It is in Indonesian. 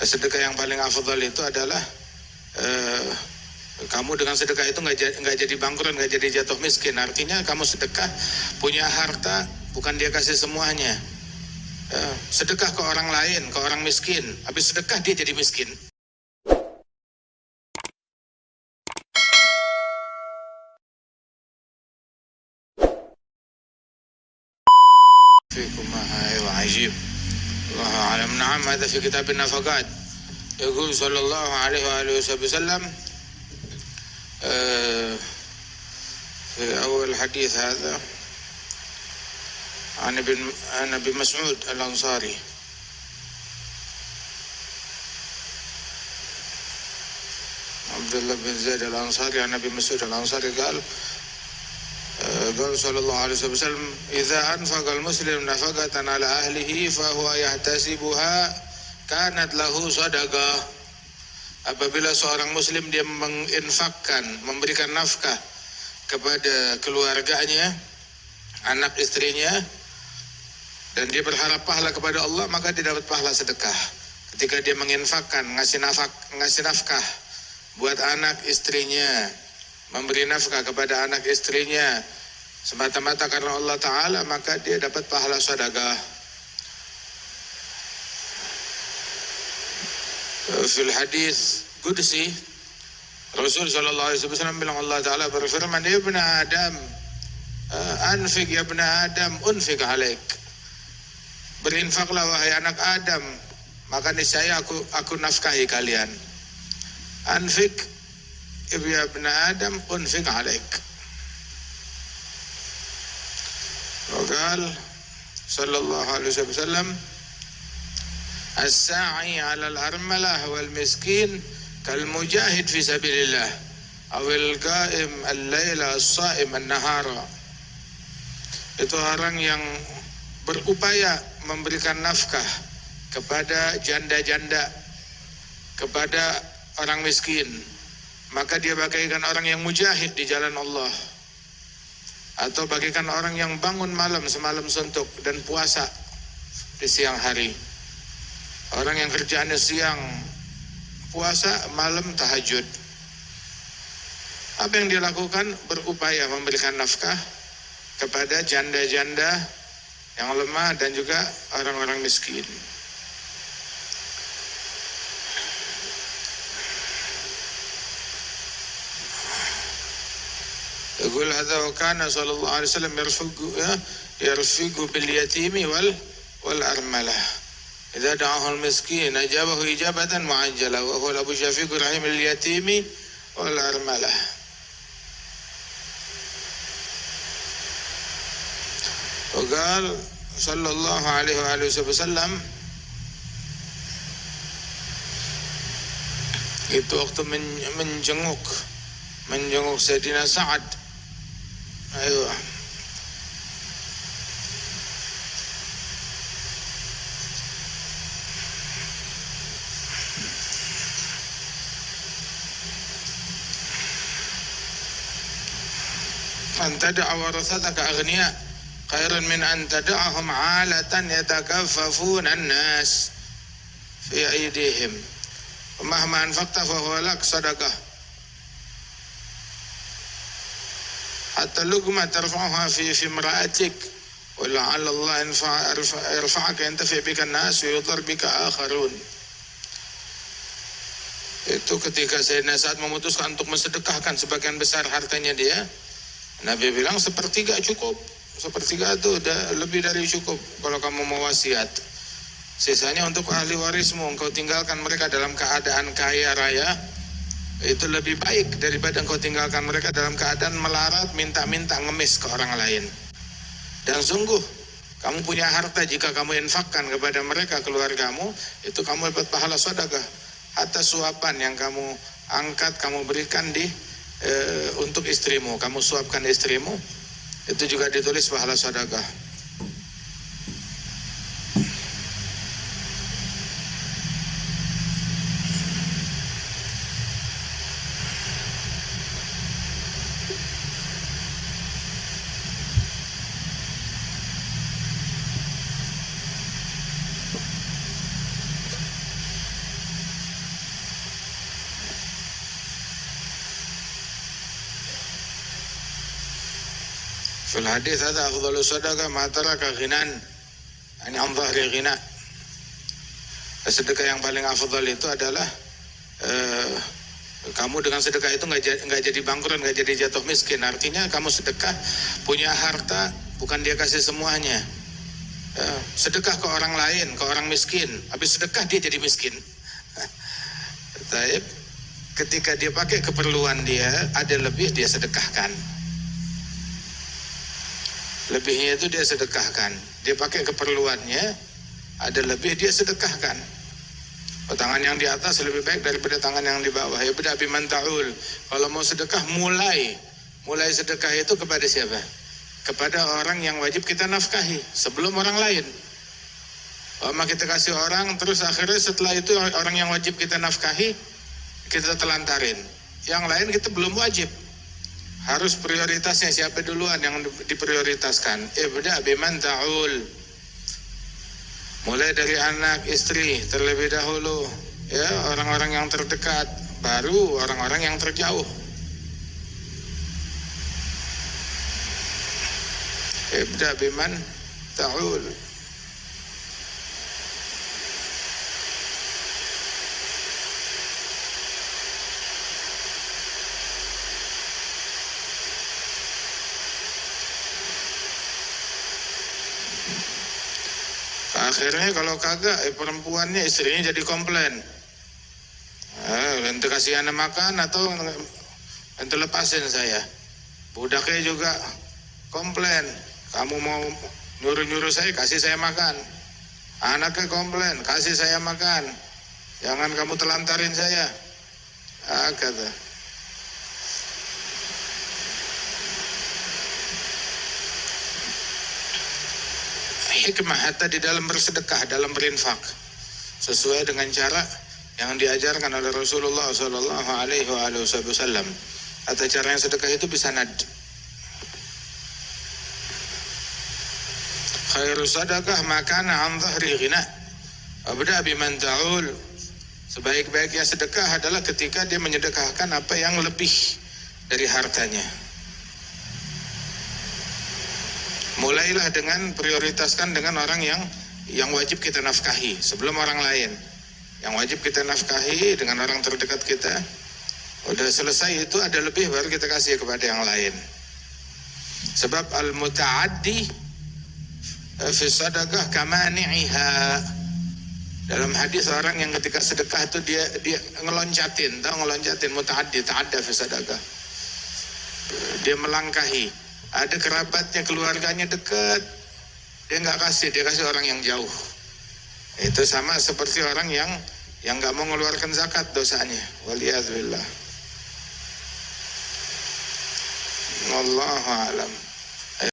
Sedekah yang paling afdal itu adalah kamu dengan sedekah itu nggak jadi bangkrut, nggak jadi jatuh miskin. Artinya kamu sedekah punya harta, bukan dia kasih semuanya. Sedekah ke orang lain, ke orang miskin, habis sedekah dia jadi miskin. فيكم عجيب الله أعلم. نعم هذا في كتاب النفقات يقول صلى الله عليه وآله وسلم في أول حديث هذا عن ابن مسعود الأنصاري عبد الله بن زيد الأنصاري عن ابن مسعود الأنصاري قال صلى الله عليه وسلم إذا أنفق المسلم نفقة على أهله فهو يحتسبها كانت له صدقة. Apabila seorang muslim dia menginfakkan, memberikan nafkah kepada keluarganya, anak istrinya, dan dia berharap pahala kepada Allah, maka dia dapat pahala sedekah. Ketika dia menginfakkan, ngasih nafkah buat anak istrinya, memberi nafkah kepada anak istrinya semata-mata karena Allah Ta'ala, maka dia dapat pahala sedekah. Fil hadis Qudsi, Rasul sallallahu alaihi wasallam bilang, Allah Ta'ala berfirman, ya ibn Adam, anfik ya ibn Adam, unfik alaik. Berinfaklah wahai anak Adam, maka niscaya aku nafkahi kalian. Anfik ya ibn Adam, unfik alaik. Waqal sallallahu alaihi wasallam, as-sa'i 'ala al-armalah wal miskin kal mujahid fi sabilillah awil qa'im al-laila as-sha'im an-nahara. Itu orang yang berupaya memberikan nafkah kepada janda-janda, kepada orang miskin, maka dia bagaikan orang yang mujahid di jalan Allah, atau bagaikan orang yang bangun malam semalam suntuk dan puasa di siang hari. Orang yang kerjaannya siang puasa, malam tahajud. Apa yang dia lakukan? Berupaya memberikan nafkah kepada janda-janda yang lemah dan juga orang-orang miskin. يقول هذا وكان صلى الله عليه وسلم يرفق باليتيم والأرملة إذا دعاه المسكين أجابه إجابة معجلة وهو الأبو شفيق رحيم اليتيم والأرملة. وقال صلى الله عليه وآله وسلم, itu waktu menjenguk Sayyidina Sa'ad. Ayo. أن تدع ورثتك أغنياء خير من أن تدعهم عالة يتكففون الناس في أيديهم ومهما أنفقت فهو لك صدقة حتى لقمة ترفعها في امرأتك ولعل الله يرفعك ينتفع بك الناس ويضر بك آخرون. Itu ketika Sayyidina Sa'ad memutuskan untuk mensedekahkan sebagian besar hartanya dia, Nabi bilang sepertiga cukup. Sepertiga itu udah lebih dari cukup kalau kamu mau wasiat. Sisanya untuk ahli warismu, engkau tinggalkan mereka dalam keadaan kaya raya. Itu lebih baik daripada engkau tinggalkan mereka dalam keadaan melarat, minta-minta, ngemis ke orang lain. Dan sungguh, kamu punya harta, jika kamu infakkan kepada mereka, keluargamu, itu kamu dapat pahala sedekah. Hatta suapan yang kamu angkat, kamu berikan untuk istrimu, kamu suapkan istrimu, itu juga ditulis pahala sedekah. Fil hadis ada afdhalus sadaqah ma taraka ghinan, yani an dhahri ghina. Sedekah yang paling afdal itu adalah kamu dengan sedekah itu nggak jadi bangkrut, nggak jadi jatuh miskin. Artinya kamu sedekah punya harta, bukan dia kasih semuanya. Sedekah ke orang lain, ke orang miskin, habis sedekah dia jadi miskin. Taib, ketika dia pakai keperluan dia, ada lebih dia sedekahkan. Lebihnya itu dia sedekahkan. Dia pakai keperluannya, ada lebih dia sedekahkan. Tangan yang di atas lebih baik daripada tangan yang di bawah. Ya beda biman ta'ul. Kalau mau sedekah mulai sedekah itu kepada siapa? Kepada orang yang wajib kita nafkahi sebelum orang lain. Kita kasih orang, terus akhirnya setelah itu orang yang wajib kita nafkahi kita telantarin. Yang lain kita belum wajib. Harus prioritasnya siapa duluan yang diprioritaskan. Beda biman ta'ul. Mulai dari anak, istri terlebih dahulu, ya, orang-orang yang terdekat, baru orang-orang yang terjauh. Ibda biman ta'ul. Akhirnya kalau kagak, perempuannya, istrinya jadi komplain. Ente kasih anak makan atau ente lepasin saya. Budaknya juga komplain. Kamu mau nyuruh-nyuruh saya, kasih saya makan. Anaknya komplain, kasih saya makan. Jangan kamu telantarin saya. Kata. Hikmah hatta di dalam bersedekah, dalam berinfak, sesuai dengan cara yang diajarkan oleh Rasulullah Sallallahu Alaihi Wasallam. Atau cara yang sedekah itu bisa nad. Khairu sadaqah makana an dhahri ghina. Abda biman ta'ul. Sebaik-baiknya sedekah adalah ketika dia menyedekahkan apa yang lebih dari hartanya. Mulailah dengan prioritaskan dengan orang yang wajib kita nafkahi sebelum orang lain. Yang wajib kita nafkahi dengan orang terdekat kita. Udah selesai itu ada lebih baru kita kasih kepada yang lain. Sebab al-muta'addi fi sadaqah kamani'iha. Dalam hadis orang yang ketika sedekah itu dia ngeloncatin, tahu ngeloncatin, muta'addi, ta'adda fi sadaqah. Dia melangkahi. Ada kerabatnya, keluarganya dekat, dia nggak kasih, dia kasih orang yang jauh. Itu sama seperti orang yang nggak mau mengeluarkan zakat dosanya. Waliyadzubillah. Wallahu a'lam.